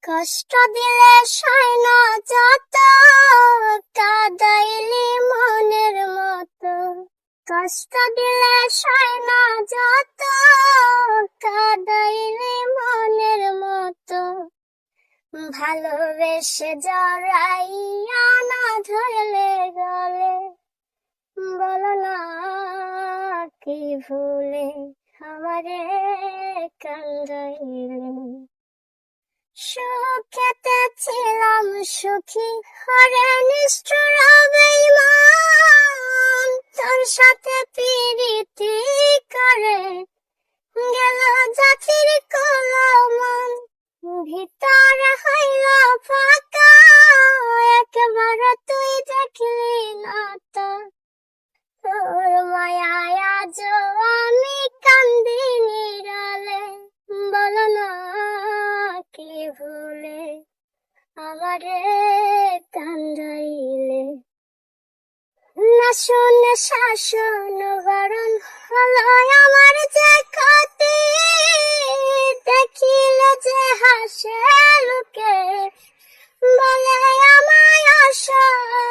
কষ্ট দিলে সয় না যত, কাদাইলি মনের মতো। কষ্ট দিলে সয় না যত, কাদাইলি মনের মতো। ভালোবেসে জড়াইয়া না ধরলে গলে, বলো না কি ভুলে আমারে কান্দাইলে। সুখেতে ছিলাম সুখী, হরে নিষ্ঠুর বেঈমান। তোর সাথে প্রীতি করে গেল জাতির কলমন। ভিতরে হইল ফাঁকা, একবার তুই দেখলি না তো। তোর মায়ায় আজ আমি কান্দি নিরালে, বলো না কি ভুলে আমারে কান্দাইলে। না শুনে শাসন বারণ হলো আমার যে ক্ষতি, দেখিলে যে হাসে লোকে, বলে আমায় অসহায়।